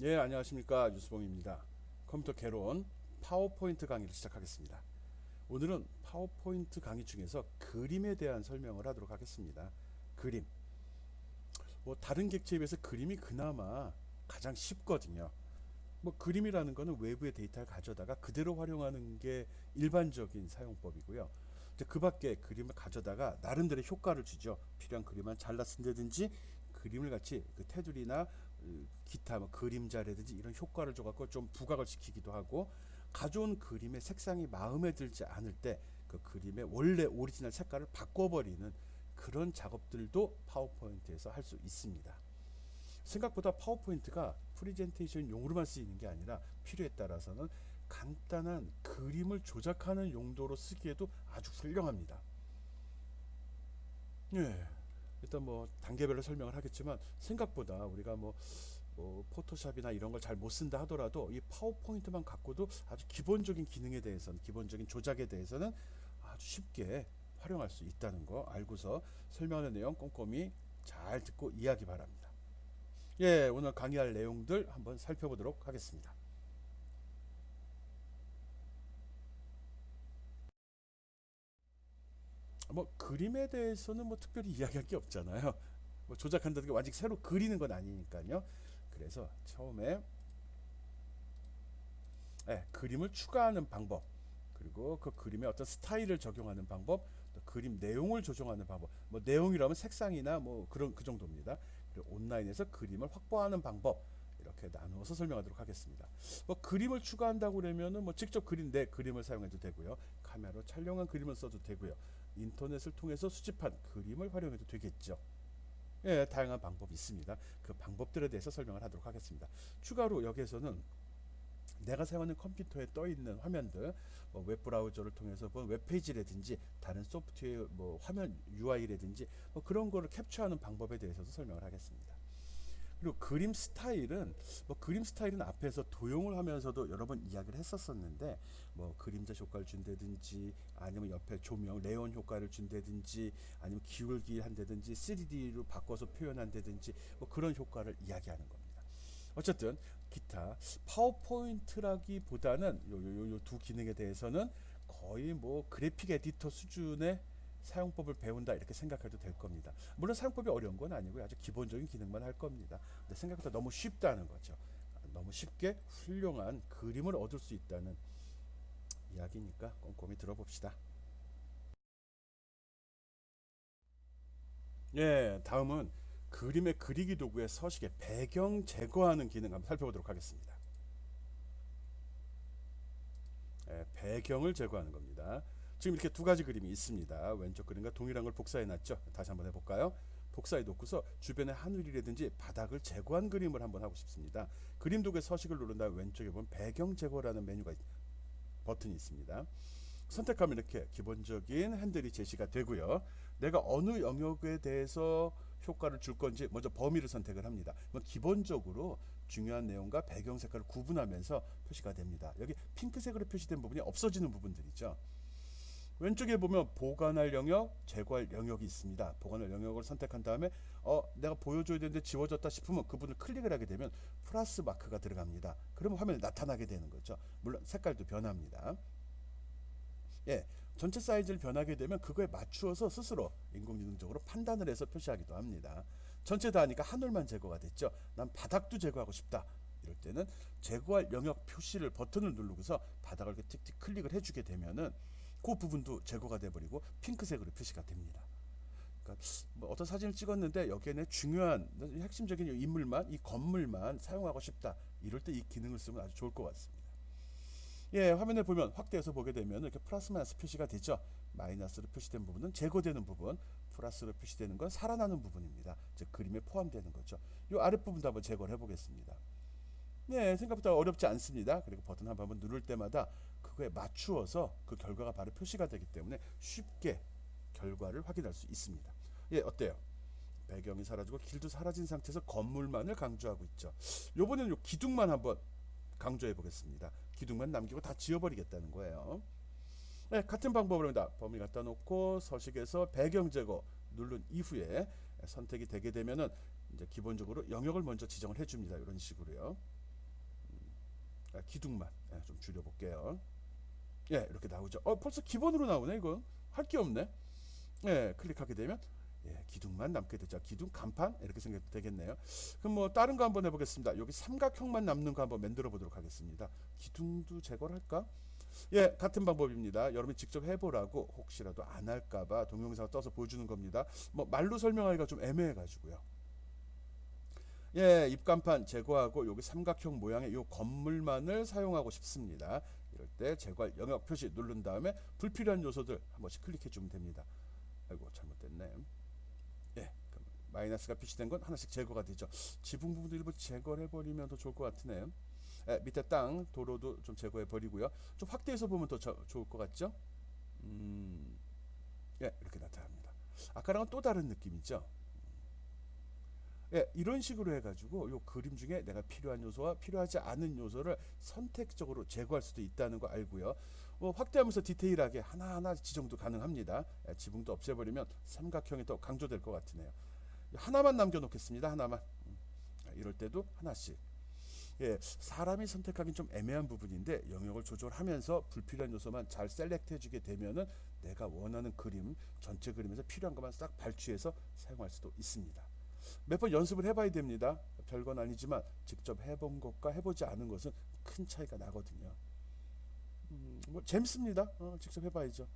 예, 안녕하십니까. 유수봉입니다. 컴퓨터 개론 파워포인트 강의를 시작하겠습니다. 오늘은 파워포인트 강의 중에서 그림에 대한 설명을 하도록 하겠습니다. 그림. 다른 객체에 비해서 그림이 그나마 가장 쉽거든요. 그림이라는 거는 외부의 데이터를 가져다가 그대로 활용하는 게 일반적인 사용법이고요. 이제 그 밖에 그림을 가져다가 나름대로 효과를 주죠. 필요한 그림만 잘라 쓴다든지 그림을 같이 그 테두리나 기타 그림자라든지 이런 효과를 줘갖고 좀 부각을 시키기도 하고, 가져온 그림의 색상이 마음에 들지 않을 때 그 그림의 원래 오리지널 색깔을 바꿔버리는 그런 작업들도 파워포인트에서 할 수 있습니다. 생각보다 파워포인트가 프레젠테이션 용으로만 쓰이는 게 아니라 필요에 따라서는 간단한 그림을 조작하는 용도로 쓰기에도 아주 훌륭합니다. 예. 일단 단계별로 설명을 하겠지만, 생각보다 우리가 포토샵이나 이런 걸 잘 못 쓴다 하더라도 이 파워포인트만 갖고도 아주 기본적인 기능에 대해서는, 기본적인 조작에 대해서는 아주 쉽게 활용할 수 있다는 거 알고서 설명하는 내용 꼼꼼히 잘 듣고 이해하기 바랍니다. 예, 오늘 강의할 내용들 한번 살펴보도록 하겠습니다. 그림에 대해서는 특별히 이야기할 게 없잖아요. 조작한다는 게 완전히 새로 그리는 건 아니니까요. 그래서 처음에 그림을 추가하는 방법, 그리고 그 그림에 어떤 스타일을 적용하는 방법, 또 그림 내용을 조정하는 방법. 내용이라면 색상이나 그런 그 정도입니다. 그리고 온라인에서 그림을 확보하는 방법, 이렇게 나누어서 설명하도록 하겠습니다. 그림을 추가한다고 그러면은 직접 그린 내 그림을 사용해도 되고요. 카메라로 촬영한 그림을 써도 되고요. 인터넷을 통해서 수집한 그림을 활용해도 되겠죠. 예, 다양한 방법이 있습니다. 그 방법들에 대해서 설명을 하도록 하겠습니다. 추가로 여기에서는 내가 사용하는 컴퓨터에 떠 있는 화면들, 웹브라우저를 통해서 본 웹페이지라든지 다른 소프트웨어 화면 UI라든지 그런 거를 캡처하는 방법에 대해서도 설명을 하겠습니다. 그리고 그림 스타일은 앞에서 도용을 하면서도 여러 번 이야기를 했었었는데, 그림자 효과를 준다든지, 아니면 옆에 조명 레이온 효과를 준다든지, 아니면 기울기 한다든지 3D로 바꿔서 표현한다든지 그런 효과를 이야기하는 겁니다. 어쨌든 기타 파워포인트라기보다는 요 두 기능에 대해서는 거의 그래픽 에디터 수준의 사용법을 배운다, 이렇게 생각해도 될 겁니다. 물론 사용법이 어려운 건 아니고요. 아주 기본적인 기능만 할 겁니다. 근데 생각보다 너무 쉽다는 거죠. 너무 쉽게 훌륭한 그림을 얻을 수 있다는 이야기니까 꼼꼼히 들어봅시다. 예, 다음은 그림의 그리기 도구의 서식의 배경 제거하는 기능 한번 살펴보도록 하겠습니다. 배경을 제거하는 겁니다. 지금 이렇게 두 가지 그림이 있습니다. 왼쪽 그림과 동일한 걸 복사해 놨죠. 다시 한번 해볼까요? 복사해 놓고서 주변의 하늘이라든지 바닥을 제거한 그림을 한번 하고 싶습니다. 그림 도구의 서식을 누른 다음 왼쪽에 보면 배경 제거라는 버튼이 있습니다. 선택하면 이렇게 기본적인 핸들이 제시가 되고요. 내가 어느 영역에 대해서 효과를 줄 건지 먼저 범위를 선택을 합니다. 기본적으로 중요한 내용과 배경 색깔을 구분하면서 표시가 됩니다. 여기 핑크색으로 표시된 부분이 없어지는 부분들이죠. 왼쪽에 보면 보관할 영역, 제거할 영역이 있습니다. 보관할 영역을 선택한 다음에 내가 보여줘야 되는데 지워졌다 싶으면 그 부분을 클릭을 하게 되면 플러스 마크가 들어갑니다. 그러면 화면에 나타나게 되는 거죠. 물론 색깔도 변합니다. 예, 전체 사이즈를 변하게 되면 그거에 맞추어서 스스로 인공지능적으로 판단을 해서 표시하기도 합니다. 전체 다 하니까 하늘만 제거가 됐죠. 난 바닥도 제거하고 싶다. 이럴 때는 제거할 영역 표시를 버튼을 누르고서 바닥을 이렇게 틱틱 클릭을 해주게 되면은 그 부분도 제거가 돼버리고 핑크색으로 표시가 됩니다. 그러니까 어떤 사진을 찍었는데 여기에는 중요한 핵심적인 인물만, 이 건물만 사용하고 싶다. 이럴 때 이 기능을 쓰면 아주 좋을 것 같습니다. 예, 화면을 보면 확대해서 보게 되면 이렇게 플러스 마이너스 표시가 되죠. 마이너스로 표시된 부분은 제거되는 부분, 플러스로 표시되는 건 살아나는 부분입니다. 즉 그림에 포함되는 거죠. 이 아랫부분도 한번 제거를 해보겠습니다. 네, 생각보다 어렵지 않습니다. 그리고 버튼 한 번 누를 때마다 그거에 맞추어서 그 결과가 바로 표시가 되기 때문에 쉽게 결과를 확인할 수 있습니다. 예, 어때요? 배경이 사라지고 길도 사라진 상태에서 건물만을 강조하고 있죠. 요번에는 요 기둥만 한번 강조해 보겠습니다. 기둥만 남기고 다 지워버리겠다는 거예요. 네, 같은 방법으로 합니다. 범위 갖다 놓고 서식에서 배경 제거 누른 이후에 선택이 되게 되면은 이제 기본적으로 영역을 먼저 지정을 해줍니다. 이런 식으로요. 기둥만 좀 줄여볼게요. 예, 이렇게 나오죠. 벌써 기본으로 나오네. 이거 할 게 없네. 예, 클릭하게 되면 기둥만 남게 되죠. 기둥 간판 이렇게 생겨도 되겠네요. 그럼 뭐 다른 거 한번 해보겠습니다. 여기 삼각형만 남는 거 한번 만들어 보도록 하겠습니다. 기둥도 제거를 할까? 예, 같은 방법입니다. 여러분이 직접 해보라고 혹시라도 안 할까봐 동영상 떠서 보여주는 겁니다. 뭐 말로 설명하기가 좀 애매해가지고요. 예, 입간판 제거하고 여기 삼각형 모양의 요 건물만을 사용하고 싶습니다. 이럴 때 제거할 영역 표시 누른 다음에 불필요한 요소들 한 번씩 클릭해 주면 됩니다. 아이고 잘못됐네. 예, 그럼 마이너스가 표시된 건 하나씩 제거가 되죠. 지붕 부분도 일부 제거를 해버리면 더 좋을 것 같으네요. 예, 밑에 땅 도로도 좀 제거해 버리고요. 좀 확대해서 보면 더 좋을 것 같죠? 예, 이렇게 나타납니다. 아까랑은 또 다른 느낌이죠. 예, 이런 식으로 해가지고 요 그림 중에 내가 필요한 요소와 필요하지 않은 요소를 선택적으로 제거할 수도 있다는 거 알고요. 확대하면서 디테일하게 하나하나 지정도 가능합니다. 예, 지붕도 없애버리면 삼각형이 더 강조될 것 같으네요. 하나만 남겨놓겠습니다. 하나만. 이럴 때도 하나씩. 예, 사람이 선택하기는 좀 애매한 부분인데 영역을 조절하면서 불필요한 요소만 잘 셀렉트 해주게 되면은 내가 원하는 그림 전체 그림에서 필요한 것만 싹 발취해서 사용할 수도 있습니다. 몇 번 연습을 해봐야 됩니다. 별건 아니지만 직접 해본 것과 해보지 않은 것은 큰 차이가 나거든요. 뭐 재밌습니다. 직접 해봐야죠.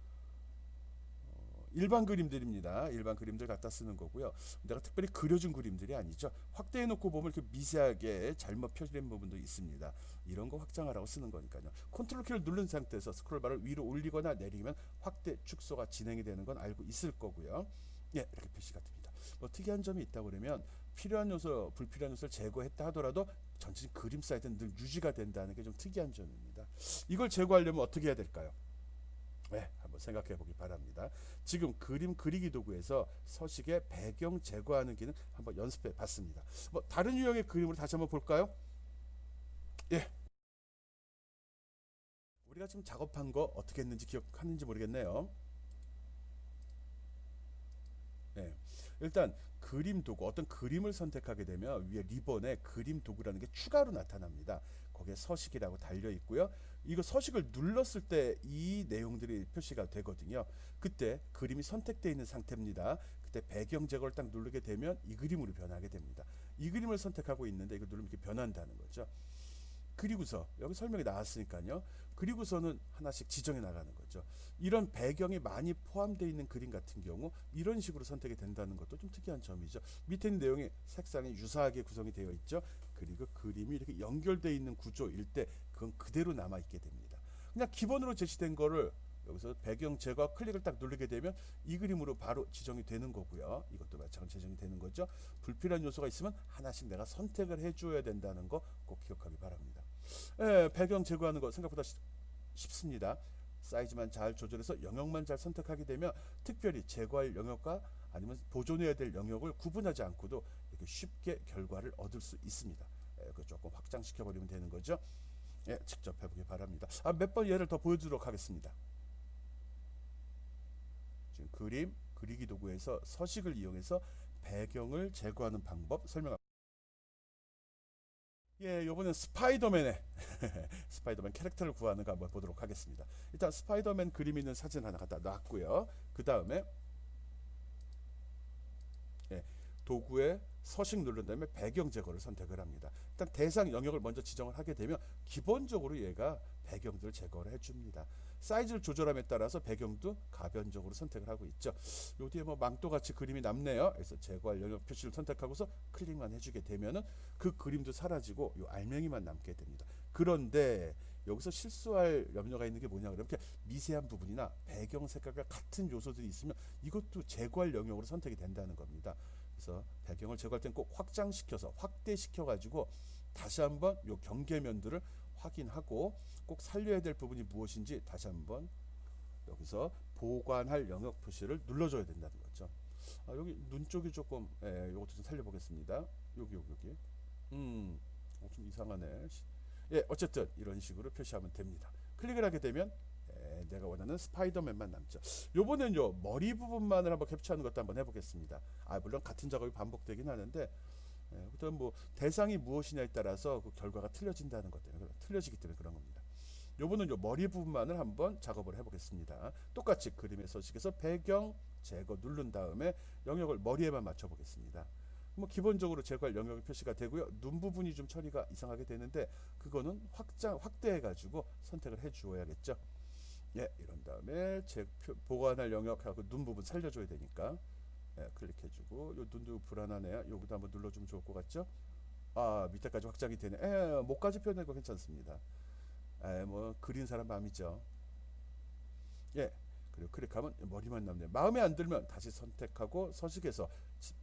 일반 그림들입니다. 일반 그림들 갖다 쓰는 거고요. 내가 특별히 그려준 그림들이 아니죠. 확대해놓고 보면 이렇게 미세하게 잘못 표시된 부분도 있습니다. 이런 거 확장하라고 쓰는 거니까요. 컨트롤 키를 누른 상태에서 스크롤바를 위로 올리거나 내리면 확대, 축소가 진행이 되는 건 알고 있을 거고요. 예, 이렇게 표시가 됩니다. 뭐 특이한 점이 있다 그러면 필요한 요소, 불필요한 요소를 제거했다 하더라도 전체 그림 사이트는 늘 유지가 된다는 게 좀 특이한 점입니다. 이걸 제거하려면 어떻게 해야 될까요? 네, 한번 생각해 보기 바랍니다. 지금 그림 그리기 도구에서 서식의 배경 제거하는 기능 한번 연습해 봤습니다. 뭐 다른 유형의 그림으로 다시 한번 볼까요? 예, 우리가 지금 작업한 거 어떻게 했는지 기억하는지 모르겠네요. 네. 일단 그림 도구 어떤 그림을 선택하게 되면 위에 리본에 그림 도구라는 게 추가로 나타납니다. 거기에 서식이라고 달려 있고요. 이거 서식을 눌렀을 때 이 내용들이 표시가 되거든요. 그때 그림이 선택되어 있는 상태입니다. 그때 배경 제거를 딱 누르게 되면 이 그림으로 변하게 됩니다. 이 그림을 선택하고 있는데 이거 누르면 이렇게 변한다는 거죠. 그리고서 여기 설명이 나왔으니까요. 그리고서는 하나씩 지정해 나가는 거죠. 이런 배경이 많이 포함되어 있는 그림 같은 경우 이런 식으로 선택이 된다는 것도 좀 특이한 점이죠. 밑에 있는 내용이 색상이 유사하게 구성이 되어 있죠. 그리고 그림이 이렇게 연결되어 있는 구조일 때 그건 그대로 남아 있게 됩니다. 그냥 기본으로 제시된 거를 여기서 배경 제거 클릭을 딱 누르게 되면 이 그림으로 바로 지정이 되는 거고요. 이것도 마찬가지로 지정이 되는 거죠. 불필요한 요소가 있으면 하나씩 내가 선택을 해줘야 된다는 거 꼭 기억하기 바랍니다. 예, 배경 제거하는 거 생각보다 쉽습니다. 사이즈만 잘 조절해서 영역만 잘 선택하게 되면 특별히 제거할 영역과 아니면 보존해야 될 영역을 구분하지 않고도 이렇게 쉽게 결과를 얻을 수 있습니다. 예, 그 조금 확장시켜 버리면 되는 거죠. 예, 직접 해보기 바랍니다. 몇 번 예를 더 보여드리도록 하겠습니다. 지금 그림 그리기 도구에서 서식을 이용해서 배경을 제거하는 방법 설명합니다. 예, 요번엔 스파이더맨의 스파이더맨 캐릭터를 구하는 거 한번 보도록 하겠습니다. 일단 스파이더맨 그림 있는 사진 하나 갖다 놨고요. 그 다음에 예, 도구에 서식 누른 다음에 배경 제거를 선택을 합니다. 일단 대상 영역을 먼저 지정을 하게 되면 기본적으로 얘가 배경들을 제거를 해줍니다. 사이즈를 조절함에 따라서 배경도 가변적으로 선택을 하고 있죠. 요 뒤에 뭐 망토같이 그림이 남네요. 그래서 제거할 영역 표시를 선택하고서 클릭만 해주게 되면은 그 그림도 사라지고 요 알맹이만 남게 됩니다. 그런데 여기서 실수할 염려가 있는 게 뭐냐 그러면 미세한 부분이나 배경 색깔과 같은 요소들이 있으면 이것도 제거할 영역으로 선택이 된다는 겁니다. 그래서 배경을 제거할 땐 꼭 확장시켜서 확대시켜 가지고 다시 한번 요 경계면들을 확인하고 꼭 살려야 될 부분이 무엇인지 다시 한번 여기서 보관할 영역 표시를 눌러줘야 된다는 거죠. 여기 눈 쪽이 조금 이것도 좀 살려보겠습니다. 여기 좀 이상하네. 예, 어쨌든 이런 식으로 표시하면 됩니다. 클릭을 하게 되면 내가 원하는 스파이더맨만 남죠. 요번엔요 머리 부분만을 한번 캡처하는 것도 한번 해보겠습니다. 물론 같은 작업이 반복되긴 하는데 그다음 뭐 대상이 무엇이냐에 따라서 그 결과가 틀려진다는 것 때문에 틀려지기 때문에 그런 겁니다. 요거는 요 머리 부분만을 한번 작업을 해보겠습니다. 똑같이 그림의 서식에서 배경 제거 누른 다음에 영역을 머리에만 맞춰 보겠습니다. 뭐 기본적으로 제거할 영역이 표시가 되고요. 눈 부분이 좀 처리가 이상하게 되는데 그거는 확대해 가지고 선택을 해 주어야겠죠. 예, 이런 다음에 보관할 영역하고 눈 부분 살려줘야 되니까 예, 클릭해주고 요 눈도 불안하네요. 요것도 한번 눌러주면 좋을 것 같죠? 아, 밑에까지 확장이 되네. 예, 목까지 표현하고 괜찮습니다. 예, 뭐 그린 사람 마음이죠. 예, 그리고 클릭하면 머리만 남네요. 마음에 안 들면 다시 선택하고 서식에서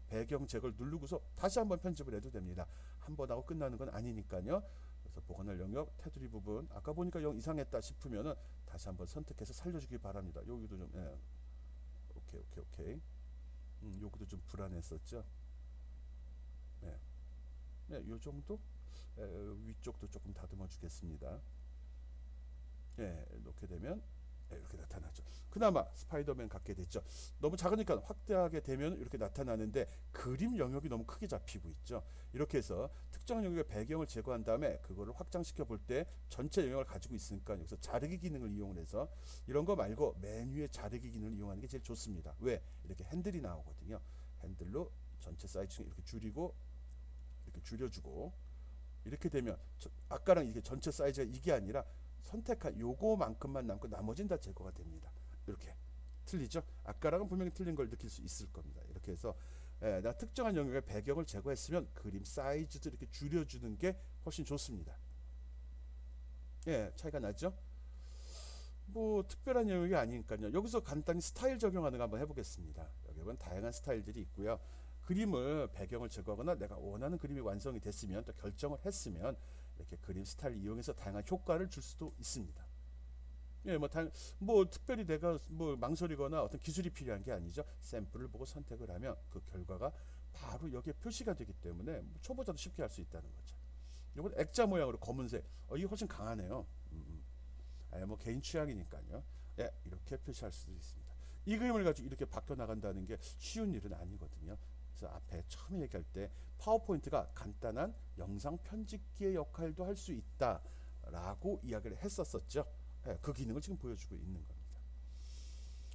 배경 제거를 누르고서 다시 한번 편집을 해도 됩니다. 한 번 하고 끝나는 건 아니니까요. 그래서 보관할 영역 테두리 부분 아까 보니까 영 이상했다 싶으면은 다시 한번 선택해서 살려주기 바랍니다. 여기도 좀 예, 오케이. 여기도 좀 불안했었죠. 예, 네, 요 정도 위쪽도 조금 다듬어 주겠습니다. 예, 놓게 되면 이렇게 나타나죠. 그나마 스파이더맨 같게 됐죠. 너무 작으니까 확대하게 되면 이렇게 나타나는데 그림 영역이 너무 크게 잡히고 있죠. 이렇게 해서 특정 영역의 배경을 제거한 다음에 그거를 확장시켜 볼 때 전체 영역을 가지고 있으니까 여기서 자르기 기능을 이용을 해서 이런 거 말고 맨 위에 자르기 기능을 이용하는 게 제일 좋습니다. 왜? 이렇게 핸들이 나오거든요. 핸들로 전체 사이즈 이렇게 줄이고 이렇게 줄여주고 이렇게 되면 아까랑 이게 전체 사이즈가 이게 아니라 선택한 요거만큼만 남고 나머지는 다 제거가 됩니다. 이렇게 틀리죠? 아까랑은 분명히 틀린 걸 느낄 수 있을 겁니다. 이렇게 해서 나 특정한 영역의 배경을 제거했으면 그림 사이즈도 이렇게 줄여주는 게 훨씬 좋습니다. 예, 차이가 나죠? 뭐 특별한 영역이 아니니까요. 여기서 간단히 스타일 적용하는 거 한번 해보겠습니다. 여기는 다양한 스타일들이 있고요. 그림을 배경을 제거하거나 내가 원하는 그림이 완성이 됐으면 또 결정을 했으면 이렇게 그림 스타일을 이용해서 다양한 효과를 줄 수도 있습니다. 예, 뭐 특별히 내가 뭐 망설이거나 어떤 기술이 필요한 게 아니죠. 샘플을 보고 선택을 하면 그 결과가 바로 여기에 표시가 되기 때문에 뭐 초보자도 쉽게 할 수 있다는 거죠. 이건 액자 모양으로 검은색. 이게 훨씬 강하네요. 뭐 개인 취향이니까요. 예, 이렇게 표시할 수도 있습니다. 이 그림을 가지고 이렇게 바뀌어 나간다는 게 쉬운 일은 아니거든요. 그래서 앞에 처음에 얘기할 때 파워포인트가 간단한 영상 편집기의 역할도 할 수 있다라고 이야기를 했었었죠. 예, 그 기능을 지금 보여주고 있는 겁니다.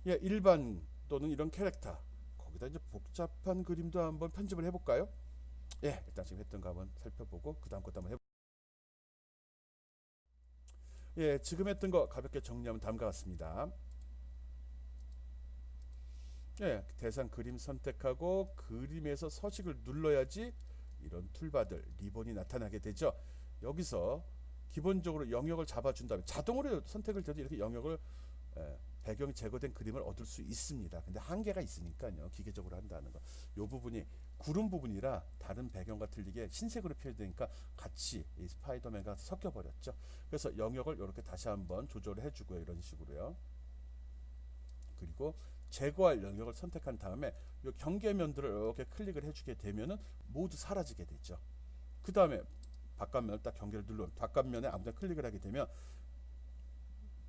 예, 일반 또는 이런 캐릭터 거기다 이제 복잡한 그림도 한번 편집을 해볼까요? 예, 일단 지금 했던 거 한번 살펴보고 그 다음 것도 한번 해볼까요? 예, 지금 했던 거 가볍게 정리하면 다음과 같습니다. 예, 대상 그림 선택하고 그림에서 서식을 눌러야지 이런 툴바들 리본이 나타나게 되죠. 여기서 기본적으로 영역을 잡아준 다음에 자동으로 선택을 돼도 이렇게 영역을 배경이 제거된 그림을 얻을 수 있습니다. 근데 한계가 있으니까요. 기계적으로 한다는 거. 이 부분이 구름 부분이라 다른 배경과 틀리게 흰색으로 표현되니까 같이 이 스파이더맨과 섞여 버렸죠. 그래서 영역을 이렇게 다시 한번 조절을 해주고요. 이런 식으로요. 그리고 제거할 영역을 선택한 다음에 이 경계면들을 이렇게 클릭을 해주게 되면은 모두 사라지게 되죠. 그 다음에 바깥면을 딱 경계를 눌러 바깥면에 아무데나 클릭을 하게 되면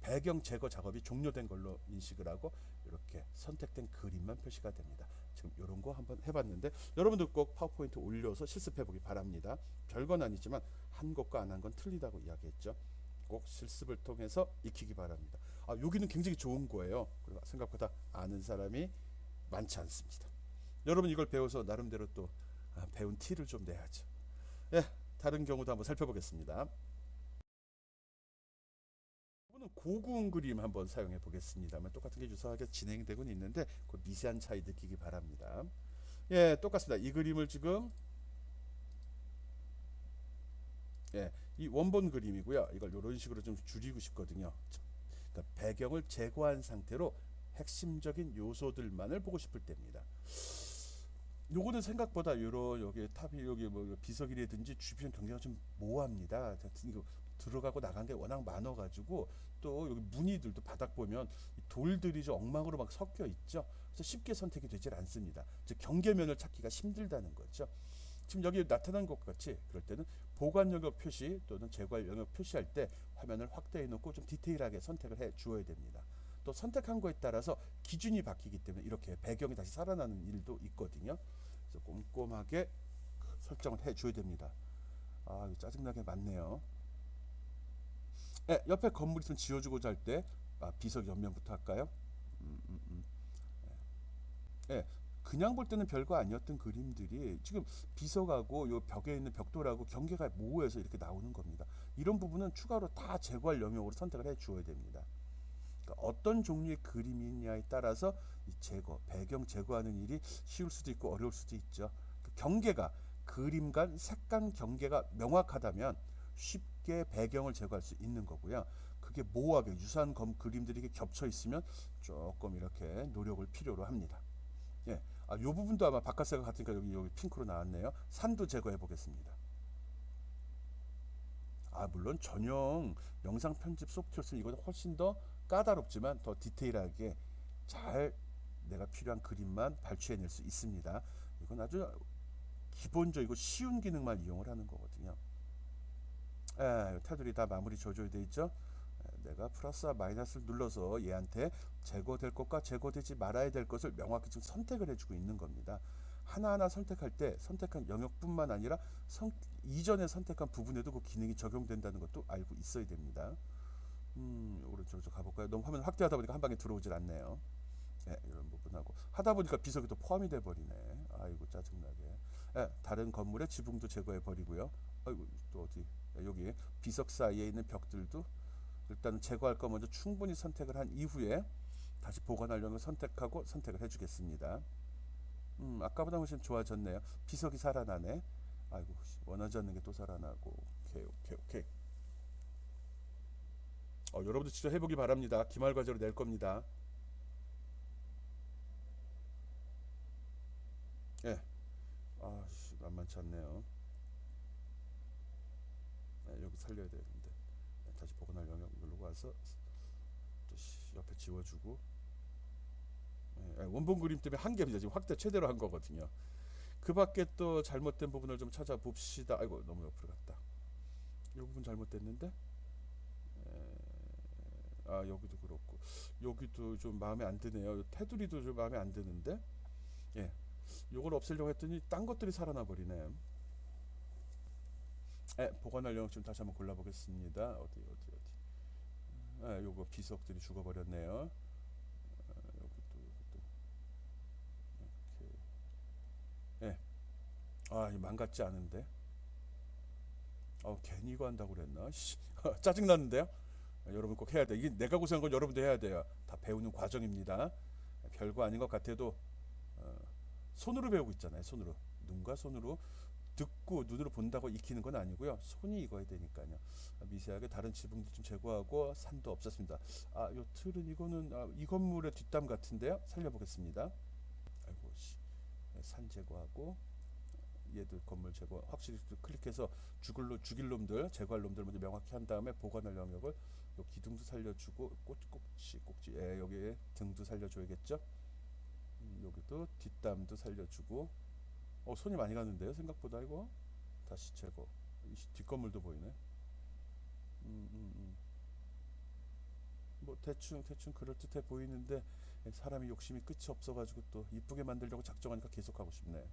배경 제거 작업이 종료된 걸로 인식을 하고 이렇게 선택된 그림만 표시가 됩니다. 지금 이런 거 한번 해봤는데 여러분들 꼭 파워포인트 올려서 실습해 보기 바랍니다. 별건 아니지만 한 것과 안 한 건 틀리다고 이야기했죠. 꼭 실습을 통해서 익히기 바랍니다. 여기는 굉장히 좋은 거예요. 그리고 생각보다 아는 사람이 많지 않습니다. 여러분 이걸 배워서 나름대로 또 배운 티를 좀 내야죠. 예, 다른 경우도 한번 살펴보겠습니다. 이거는 고구운 그림 한번 사용해 보겠습니다만 똑같은 게 유사하게 진행되고 있는데 그 미세한 차이 느끼기 바랍니다. 예, 똑같습니다. 이 그림을 지금 예, 이 원본 그림이고요. 이걸 이런 식으로 좀 줄이고 싶거든요. 그러니까 배경을 제거한 상태로 핵심적인 요소들만을 보고 싶을 때입니다. 요거는 생각보다 요런 여기 탑이 여기 뭐 비석이라든지 주변 경계가 좀 모호합니다. 들어가고 나간 게 워낙 많아가지고 또 여기 무늬들도 바닥 보면 돌들이 좀 엉망으로 막 섞여 있죠. 그래서 쉽게 선택이 되질 않습니다. 즉 경계면을 찾기가 힘들다는 거죠. 지금 여기 나타난 것 같이 그럴 때는 보관 영역 표시 또는 제거할 영역 표시할 때 화면을 확대해 놓고 좀 디테일하게 선택을 해 주어야 됩니다. 또 선택한 거에 따라서 기준이 바뀌기 때문에 이렇게 배경이 다시 살아나는 일도 있거든요. 그래서 꼼꼼하게 설정을 해줘야 됩니다. 아, 이거 짜증나게 많네요. 예, 옆에 건물 있으면 지어주고자 할 때 비석 옆면부터 할까요? 음, 음, 음. 예, 그냥 볼 때는 별거 아니었던 그림들이 지금 비석하고 요 벽에 있는 벽돌하고 경계가 모호해서 이렇게 나오는 겁니다. 이런 부분은 추가로 다 제거할 영역으로 선택을 해 주어야 됩니다. 그러니까 어떤 종류의 그림이냐에 따라서 이 제거, 배경 제거하는 일이 쉬울 수도 있고 어려울 수도 있죠. 그 경계가 그림 간 색감 경계가 명확하다면 쉽게 배경을 제거할 수 있는 거고요. 그게 모호하게 유사한 그림들이 이렇게 겹쳐 있으면 조금 이렇게 노력을 필요로 합니다. 예, 요 부분도 아마 바깥색과 같으니까 여기 핑크로 나왔네요. 산도 제거해 보겠습니다. 물론 전용 영상 편집 소프트웨어는 이거보다 훨씬 더 까다롭지만 더 디테일하게 잘 내가 필요한 그림만 발췌해낼 수 있습니다. 이건 아주 기본적이고 쉬운 기능만 이용을 하는 거거든요. 테두리 다 마무리 줘줘야 돼 있죠. 내가 플러스와 마이너스를 눌러서 얘한테 제거될 것과 제거되지 말아야 될 것을 명확히 좀 선택을 해주고 있는 겁니다. 하나하나 선택할 때 선택한 영역뿐만 아니라 이전에 선택한 부분에도 그 기능이 적용된다는 것도 알고 있어야 됩니다. 오른쪽으로 가볼까요? 너무 화면 확대하다 보니까 한 방에 들어오질 않네요. 이런 부분하고 하다 보니까 비석이 또 포함이 돼 버리네. 아이고 짜증나게. 다른 건물의 지붕도 제거해 버리고요. 아이고 또 어디 여기 비석 사이에 있는 벽들도 일단 제거할 거 먼저 충분히 선택을 한 이후에 다시 보관하려는 걸 선택하고 선택을 해주겠습니다. 아까보다 훨씬 좋아졌네요. 비석이 살아나네. 아이고 원하지 않는 게 또 살아나고. 오케이 오케이 오케이. 여러분도 직접 해보기 바랍니다. 기말 과제로 낼 겁니다. 예. 만만치 않네요. 여기 살려야 되는데. 다시 보관할 영역 누르고 와서 또 옆에 지워주고. 원본 그림 때문에 한 개입니다. 지금 확대 최대로 한 거거든요. 그 밖에 또 잘못된 부분을 좀 찾아봅시다. 아이고 너무 옆으로 갔다. 이 부분 잘못됐는데. 여기도 그렇고 여기도 좀 마음에 안 드네요. 테두리도 좀 마음에 안 드는데. 예, 요걸 없애려고 했더니 딴 것들이 살아나 버리네. 보관할 영역 좀 다시 한번 골라보겠습니다. 어디 요거 비석들이 죽어버렸네요. 여기도 이렇게. 예. 이 망같지 않은데. 괜히 이거 한다고 그랬나? 짜증 나는데요. 여러분 꼭 해야 돼. 이게 내가 고생한 건 여러분도 해야 돼요. 다 배우는 과정입니다. 별거 아닌 것 같아도 어, 손으로 배우고 있잖아요. 손으로 눈과 손으로 듣고 눈으로 본다고 익히는 건 아니고요. 손이 익어야 되니까요. 미세하게 다른 지붕도 좀 제거하고 산도 없었습니다. 요 틀은 이거는 이 건물의 뒷담 같은데요. 살려보겠습니다. 아이고 산 제거하고 얘들 건물 제거 확실히 클릭해서 죽일 놈들 제거할 놈들 먼저 명확히 한 다음에 보관할 영역을 요 기둥도 살려주고 꼭지 여기 등도 살려줘야겠죠. 여기도 뒷담도 살려주고 손이 많이 가는데요 생각보다. 이거 다시 제거. 뒷건물도 보이네. 뭐 대충 그럴듯해 보이는데 사람이 욕심이 끝이 없어가지고 또 이쁘게 만들려고 작정하니까 계속하고 싶네.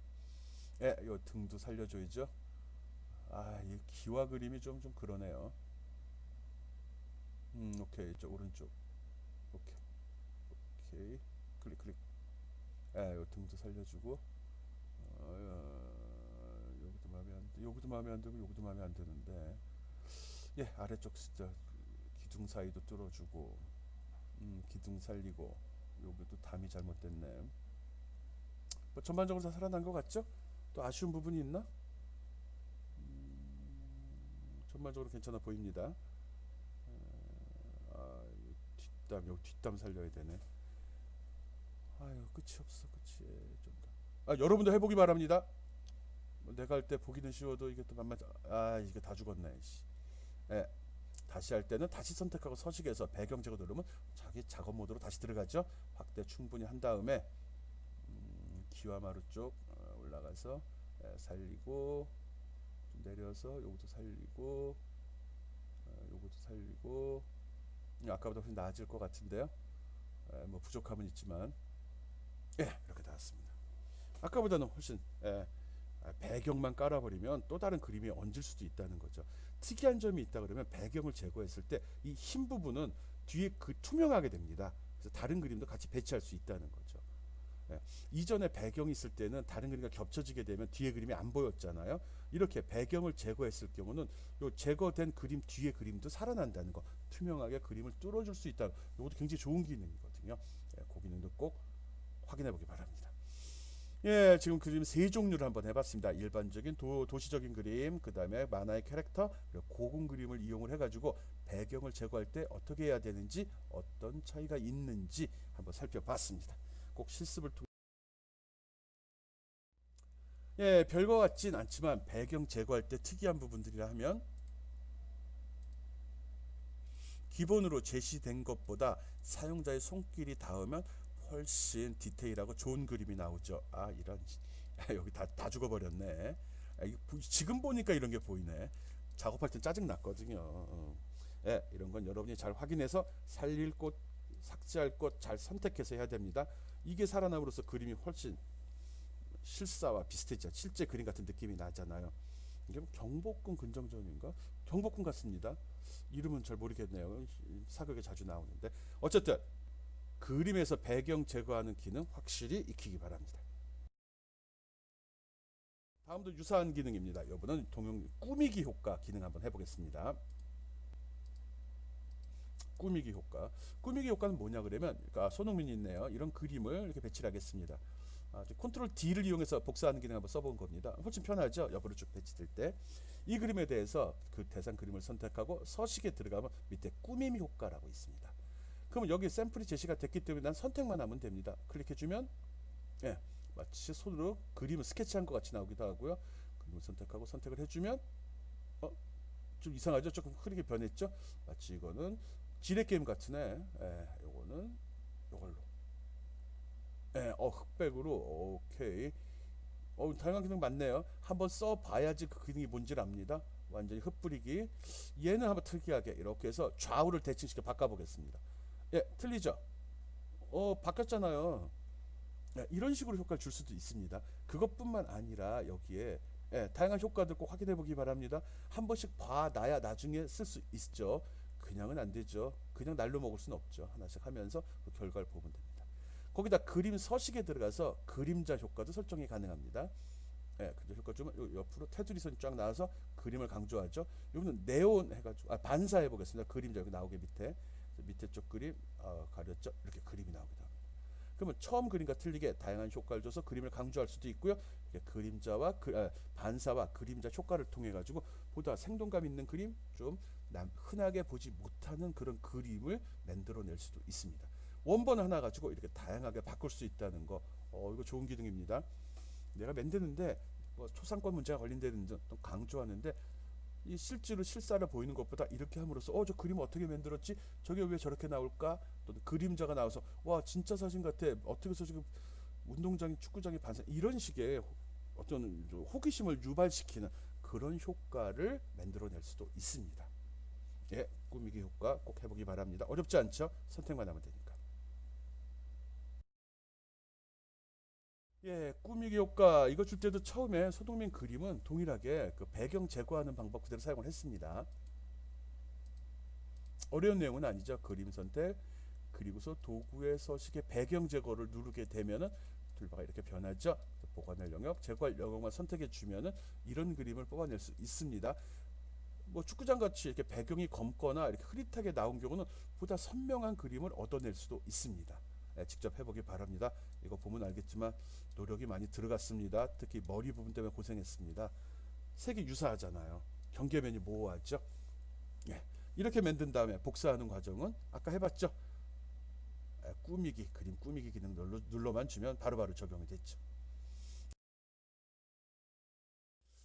요 등도 살려줘야죠. 이 기와 그림이 좀 그러네요. 오케이. 저 오른쪽. 오케이. 오케이. 클릭. 요 등도 살려주고. 여기도 마음에 안 들. 여기도 마음에 안 들고 여기도 마음에 안 드는데. 아래쪽 진짜 기둥 사이도 뚫어주고. 기둥 살리고. 여기도 담이 잘못됐네. 뭐 전반적으로 다 살아난 것 같죠? 또 아쉬운 부분이 있나? 전반적으로 괜찮아 보입니다. 여기 뒷담 살려야 되네. 끝이 없어. 끝이 좀 더. 여러분도 해보기 바랍니다. 내가 할 때 보기는 쉬워도 이게 또 만만치. 이게 다 죽었네. 다시 할 때는 다시 선택하고 서식에서 배경 제거 누르면 자기 작업 모드로 다시 들어가죠. 확대 충분히 한 다음에 기와마루 쪽 올라가서 살리고 좀 내려서 요것도 살리고 요것도 살리고. 아까보다 훨씬 나아질 것 같은데요. 뭐 부족함은 있지만 이렇게 나왔습니다. 아까보다는 훨씬 배경만 깔아버리면 또 다른 그림이 얹을 수도 있다는 거죠. 특이한 점이 있다 그러면 배경을 제거했을 때 이 흰 부분은 뒤에 투명하게 됩니다. 그래서 다른 그림도 같이 배치할 수 있다는 거죠. 예. 이전에 배경이 있을 때는 다른 그림과 겹쳐지게 되면 뒤에 그림이 안 보였잖아요. 이렇게 배경을 제거했을 경우는 요 제거된 그림 뒤에 그림도 살아난다는 거, 투명하게 그림을 뚫어줄 수 있다. 이것도 굉장히 좋은 기능이거든요. 예, 그 기능도 꼭 확인해 보기 바랍니다. 예, 지금 그림 세 종류를 한번 해봤습니다. 일반적인 도시적인 그림, 그 다음에 만화의 캐릭터, 그리고 고급 그림을 이용을 해가지고 배경을 제거할 때 어떻게 해야 되는지, 어떤 차이가 있는지 한번 살펴봤습니다. 꼭 실습을 통해 예, 별거 같진 않지만 배경 제거할 때 특이한 부분들이라 하면 기본으로 제시된 것보다 사용자의 손길이 닿으면 훨씬 디테일하고 좋은 그림이 나오죠. 아 이런 여기 다 죽어버렸네. 지금 보니까 이런 게 보이네. 작업할 땐 짜증 났거든요. 예, 이런 건 여러분이 잘 확인해서 살릴 곳, 삭제할 곳 잘 선택해서 해야 됩니다. 이게 살아남으로써 그림이 훨씬 실사와 비슷해져. 실제 그림 같은 느낌이 나잖아요. 이게 뭐 경복궁 근정전인가? 경복궁 같습니다. 이름은 잘 모르겠네요. 사극에 자주 나오는데 어쨌든 그림에서 배경 제거하는 기능 확실히 익히기 바랍니다. 다음도 유사한 기능입니다. 이번은 동영 꾸미기 효과 기능 한번 해보겠습니다. 꾸미기 효과. 꾸미기 효과는 뭐냐 그러면 그러니까 손흥민이 있네요. 이런 그림을 이렇게 배치를 하겠습니다. 컨트롤 D를 이용해서 복사하는 기능 한번 써본 겁니다. 훨씬 편하죠. 옆으로 쭉 배치될 때. 이 그림에 대해서 그 대상 그림을 선택하고 서식에 들어가면 밑에 꾸밈 효과라고 있습니다. 그러면 여기 샘플이 제시가 됐기 때문에 난 선택만 하면 됩니다. 클릭해주면 예, 마치 손으로 그림을 스케치한 것 같이 나오기도 하고요. 그림을 선택하고 선택을 해주면 좀 이상하죠? 조금 흐리게 변했죠? 마치 이거는 지뢰 게임 같으네. 예, 요거는 요걸로. 예, 흑백으로 오케이. 다양한 기능 많네요. 한번 써봐야지 그 기능이 뭔지를 압니다. 완전히 흩뿌리기. 얘는 한번 특이하게 이렇게 해서 좌우를 대칭시켜 바꿔보겠습니다. 예, 틀리죠? 바뀌었잖아요. 예, 이런 식으로 효과를 줄 수도 있습니다. 그것뿐만 아니라 여기에 예, 다양한 효과들 꼭 확인해 보기 바랍니다. 한 번씩 봐놔야 나중에 쓸 수 있죠. 그냥은 안 되죠. 그냥 날로 먹을 수는 없죠. 하나씩 하면서 그 결과를 보면 됩니다. 거기다 그림 서식에 들어가서 그림자 효과도 설정이 가능합니다. 예, 그림자 효과 주면 옆으로 테두리 선이 쫙 나와서 그림을 강조하죠. 여기는 네온 해가지고 반사해 보겠습니다. 그림자 여기 나오게 밑에 쪽 그림 가렸죠. 이렇게 그림이 나오기도 합니다. 그러면 처음 그림과 틀리게 다양한 효과를 줘서 그림을 강조할 수도 있고요. 그림자와 반사와 그림자 효과를 통해 가지고 보다 생동감 있는 그림, 좀 흔하게 보지 못하는 그런 그림을 만들어낼 수도 있습니다. 원본 하나 가지고 이렇게 다양하게 바꿀 수 있다는 거, 이거 좋은 기능입니다. 내가 만드는데 뭐 초상권 문제가 걸린다는 점 강조하는데 이 실제로 실사를 보이는 것보다 이렇게 함으로써 저 그림 어떻게 만들었지? 저게 왜 저렇게 나올까? 또 그림자가 나와서 와 진짜 사진 같아. 어떻게 해서 지금 운동장이 축구장이 반사 이런 식의 어떤 호기심을 유발시키는 그런 효과를 만들어낼 수도 있습니다. 예, 꾸미기 효과 꼭 해보기 바랍니다. 어렵지 않죠? 선택만 하면 되니까. 예, 꾸미기 효과 이거 줄 때도 처음에 손흥민 그림은 동일하게 그 배경 제거하는 방법 그대로 사용을 했습니다. 어려운 내용은 아니죠. 그림 선택 그리고서 도구의 서식의 배경 제거를 누르게 되면은 툴바가 이렇게 변하죠. 보관할 영역, 제거할 영역만 선택해 주면은 이런 그림을 뽑아낼 수 있습니다. 뭐 축구장 같이 이렇게 배경이 검거나 이렇게 흐릿하게 나온 경우는 보다 선명한 그림을 얻어낼 수도 있습니다. 네, 직접 해보기 바랍니다. 이거 보면 알겠지만 노력이 많이 들어갔습니다. 특히 머리 부분 때문에 고생했습니다. 색이 유사하잖아요. 경계면이 모호하죠. 예, 이렇게 만든 다음에 복사하는 과정은 아까 해봤죠. 꾸미기 그림 꾸미기 기능 눌러만 주면 바로바로 적용이 됐죠.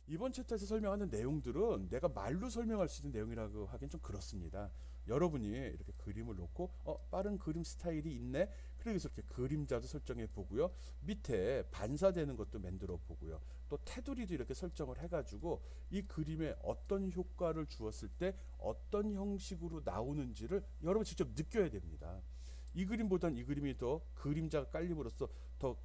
이번 챕터에서 설명하는 내용들은 내가 말로 설명할 수 있는 내용이라고 하긴 좀 그렇습니다. 여러분이 이렇게 그림을 놓고 빠른 그림 스타일이 있네. 그래서 이렇게 그림자도 설정해 보고요. 밑에 반사되는 것도 만들어 보고요. 또 테두리도 이렇게 설정을 해가지고 이 그림에 어떤 효과를 주었을 때 어떤 형식으로 나오는지를 여러분 직접 느껴야 됩니다. 이 그림보단 이 그림이 더 그림자가 깔림으로써 더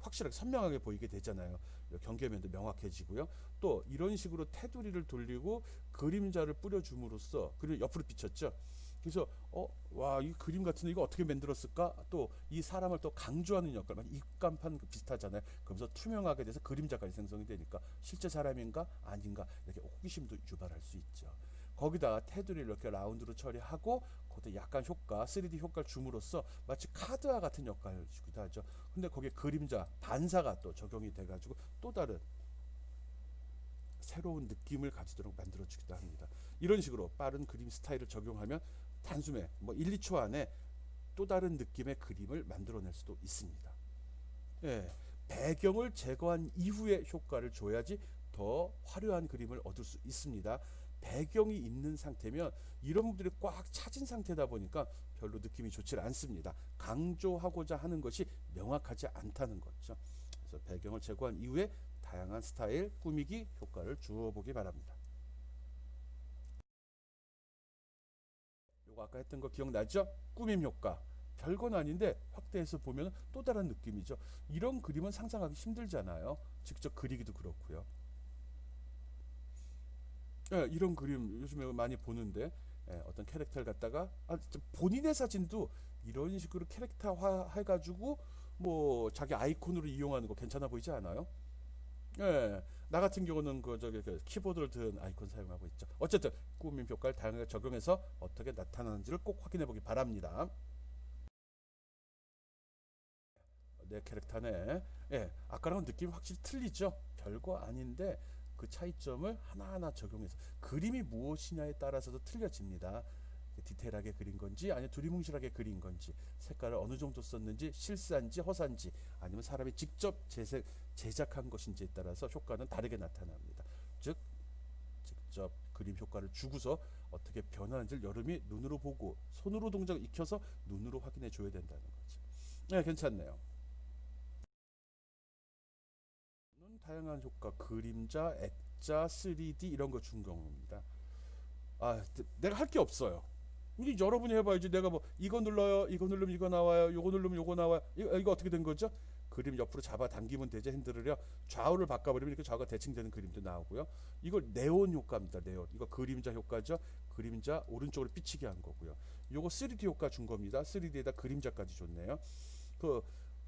확실하게 선명하게 보이게 되잖아요. 경계면도 명확해지고요. 또 이런 식으로 테두리를 돌리고 그림자를 뿌려줌으로써 그리고 옆으로 비쳤죠. 그래서 와, 이 그림 같은데 이거 어떻게 만들었을까? 또 이 사람을 또 강조하는 역할, 입간판 비슷하잖아요. 그러면서 투명하게 돼서 그림자까지 생성이 되니까 실제 사람인가 아닌가 이렇게 호기심도 유발할 수 있죠. 거기다가 테두리를 이렇게 라운드로 처리하고 거기에 약간 효과, 3D 효과를 줌으로써 마치 카드와 같은 역할을 주기도 하죠. 근데 거기에 그림자, 반사가 또 적용이 돼가지고 또 다른 새로운 느낌을 가지도록 만들어주기도 합니다. 이런 식으로 빠른 그림 스타일을 적용하면 단숨에 뭐 1, 2초 안에 또 다른 느낌의 그림을 만들어낼 수도 있습니다. 예, 배경을 제거한 이후의 효과를 줘야지 더 화려한 그림을 얻을 수 있습니다. 배경이 있는 상태면 이런 부분들이 꽉 차진 상태다 보니까 별로 느낌이 좋지 않습니다. 강조하고자 하는 것이 명확하지 않다는 거죠. 그래서 배경을 제거한 이후에 다양한 스타일 꾸미기 효과를 주어보기 바랍니다. 요거 아까 했던 거 기억나죠? 꾸밈 효과. 별건 아닌데 확대해서 보면 또 다른 느낌이죠. 이런 그림은 상상하기 힘들잖아요. 직접 그리기도 그렇고요. 예, 이런 그림 요즘에 많이 보는데 어떤 캐릭터를 갖다가 본인의 사진도 이런 식으로 캐릭터화 해가지고 뭐 자기 아이콘으로 이용하는 거 괜찮아 보이지 않아요? 예, 나 같은 경우는 그 키보드를 든 아이콘 사용하고 있죠. 어쨌든 꾸밈 효과를 다양하게 적용해서 어떻게 나타나는지를 꼭 확인해 보기 바랍니다. 내 캐릭터네. 예, 아까랑 느낌이 확실히 틀리죠. 별거 아닌데 그 차이점을 하나하나 적용해서 그림이 무엇이냐에 따라서도 틀려집니다. 디테일하게 그린 건지 아니면 두리뭉실하게 그린 건지 색깔을 어느 정도 썼는지 실사인지 허사인지 아니면 사람이 직접 제작한 것인지에 따라서 효과는 다르게 나타납니다. 즉 직접 그림 효과를 주고서 어떻게 변하는지를 여러분이 눈으로 보고 손으로 동작을 익혀서 눈으로 확인해 줘야 된다는 거죠. 네, 괜찮네요. 다양한 효과, 그림자, 액자, 3D 이런 거 준 경우입니다. 내가 할 게 없어요. 이 여러분이 해봐야지. 내가 뭐 이거 눌러요, 이거 누르면 이거 나와요, 이거 누르면 이거 나와요. 이거 어떻게 된 거죠? 그림 옆으로 잡아 당기면 되죠. 핸들을요. 좌우를 바꿔버리면 이렇게 좌우가 대칭되는 그림도 나오고요. 이걸 네온 효과입니다. 네온. 이거 그림자 효과죠. 그림자 오른쪽으로 삐치게 한 거고요. 요거 3D 효과 준 겁니다. 3D에다 그림자까지 줬네요. 그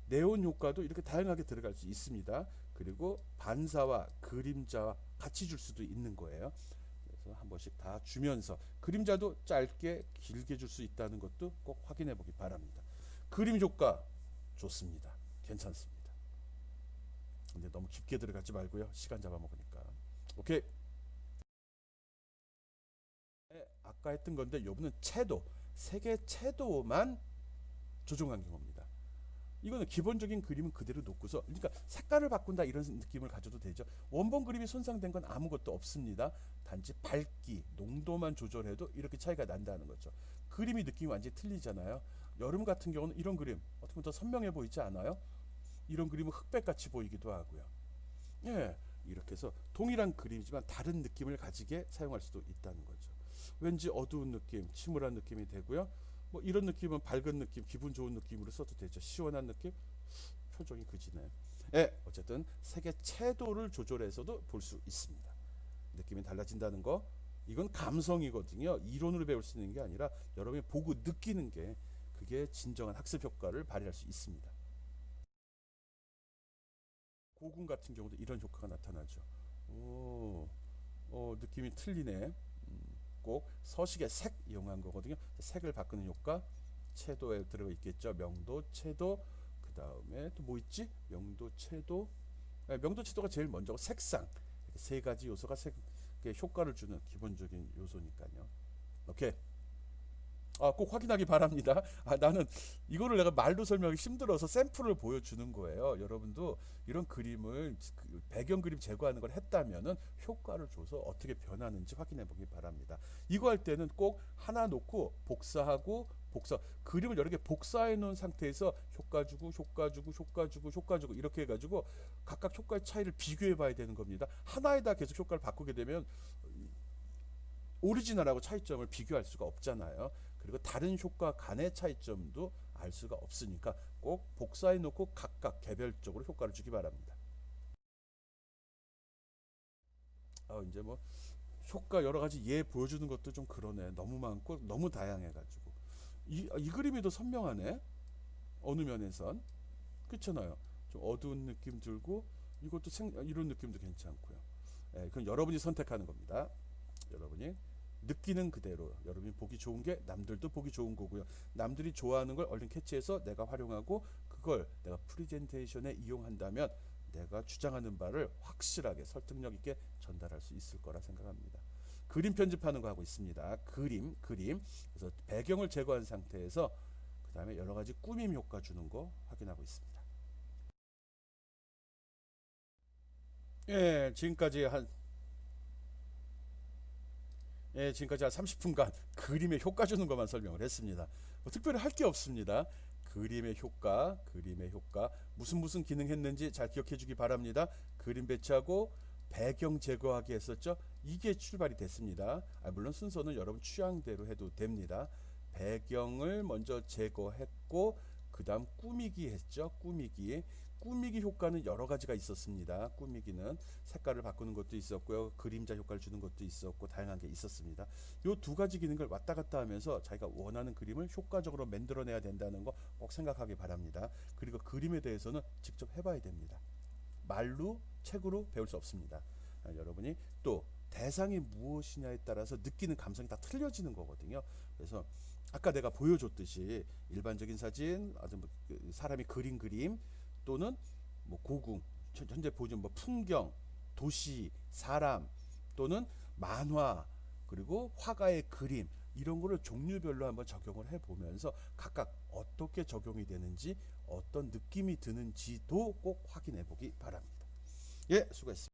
네온 효과도 이렇게 다양하게 들어갈 수 있습니다. 그리고 반사와 그림자와 같이 줄 수도 있는 거예요. 그래서 한 번씩 다 주면서 그림자도 짧게 길게 줄 수 있다는 것도 꼭 확인해 보기 바랍니다. 그림 효과 좋습니다. 괜찮습니다. 근데 너무 깊게 들어가지 말고요. 시간 잡아먹으니까. 오케이. 아까 했던 건데 요번은 채도, 색의 채도만 조정한 경우입니다. 이거는 기본적인 그림은 그대로 놓고서 그러니까 색깔을 바꾼다 이런 느낌을 가져도 되죠. 원본 그림이 손상된 건 아무것도 없습니다. 단지 밝기, 농도만 조절해도 이렇게 차이가 난다는 거죠. 그림이 느낌이 완전히 틀리잖아요. 여름 같은 경우는 이런 그림 어떻게 보면 더 선명해 보이지 않아요? 이런 그림은 흑백같이 보이기도 하고요. 예, 이렇게 해서 동일한 그림이지만 다른 느낌을 가지게 사용할 수도 있다는 거죠. 왠지 어두운 느낌, 침울한 느낌이 되고요. 뭐 이런 느낌은 밝은 느낌, 기분 좋은 느낌으로 써도 되죠. 시원한 느낌, 표정이 그지네. 예, 어쨌든 색의 채도를 조절해서도 볼 수 있습니다. 느낌이 달라진다는 거, 이건 감성이거든요. 이론으로 배울 수 있는 게 아니라 여러분이 보고 느끼는 게 그게 진정한 학습 효과를 발휘할 수 있습니다. 고군 같은 경우도 이런 효과가 나타나죠. 오, 느낌이 틀리네. 꼭 서식의 색 이용한 거거든요. 색을 바꾸는 효과, 채도에 들어가 있겠죠. 명도, 채도, 그 다음에 또 뭐 있지? 명도, 채도, 명도, 채도가 제일 먼저고 색상 세 가지 요소가 색 효과를 주는 기본적인 요소니까요. 오케이. 꼭 확인하기 바랍니다. 나는 이거를 내가 말로 설명하기 힘들어서 샘플을 보여주는 거예요. 여러분도 이런 그림을 배경 그림 제거하는 걸 했다면은 효과를 줘서 어떻게 변하는지 확인해 보기 바랍니다. 이거 할 때는 꼭 하나 놓고 복사하고 그림을 여러 개 복사해 놓은 상태에서 효과 주고 효과 주고 효과 주고 효과 주고 이렇게 해가지고 각각 효과의 차이를 비교해 봐야 되는 겁니다. 하나에다 계속 효과를 바꾸게 되면 오리지널하고 차이점을 비교할 수가 없잖아요. 그리고 다른 효과 간의 차이점도 알 수가 없으니까 꼭 복사해 놓고 각각 개별적으로 효과를 주기 바랍니다. 이제 뭐 효과 여러 가지 예 보여주는 것도 좀 그러네. 너무 많고 너무 다양해가지고 이 그림이 더 선명하네. 어느 면에선 그렇잖아요. 좀 어두운 느낌 들고 이것도 이런 느낌도 괜찮고요. 예, 그건 여러분이 선택하는 겁니다. 여러분이 느끼는 그대로 여러분이 보기 좋은 게 남들도 보기 좋은 거고요. 남들이 좋아하는 걸 얼른 캐치해서 내가 활용하고 그걸 내가 프리젠테이션에 이용한다면 내가 주장하는 바를 확실하게 설득력 있게 전달할 수 있을 거라 생각합니다. 그림 편집하는 거 하고 있습니다. 그림. 그래서 배경을 제거한 상태에서 그 다음에 여러 가지 꾸밈 효과 주는 거 확인하고 있습니다. 예, 지금까지 한 30분간 그림의 효과 주는 것만 설명을 했습니다. 뭐 특별히 할 게 없습니다. 그림의 효과, 무슨 기능 했는지 잘 기억해 주기 바랍니다. 그림 배치하고 배경 제거하기 했었죠. 이게 출발이 됐습니다. 물론 순서는 여러분 취향대로 해도 됩니다. 배경을 먼저 제거했고 그 다음 꾸미기 했죠. 꾸미기 효과는 여러 가지가 있었습니다. 꾸미기는 색깔을 바꾸는 것도 있었고요. 그림자 효과를 주는 것도 있었고 다양한 게 있었습니다. 요 두 가지 기능을 왔다 갔다 하면서 자기가 원하는 그림을 효과적으로 만들어내야 된다는 거 꼭 생각하기 바랍니다. 그리고 그림에 대해서는 직접 해봐야 됩니다. 말로 책으로 배울 수 없습니다. 여러분이 또 대상이 무엇이냐에 따라서 느끼는 감성이 다 틀려지는 거거든요. 그래서 아까 내가 보여줬듯이 일반적인 사진, 아주 사람이 그린 그림 또는 뭐 고궁, 현재 보여준 뭐 풍경, 도시, 사람 또는 만화 그리고 화가의 그림 이런 거를 종류별로 한번 적용을 해보면서 각각 어떻게 적용이 되는지 어떤 느낌이 드는지도 꼭 확인해 보기 바랍니다. 예, 수고했습니다.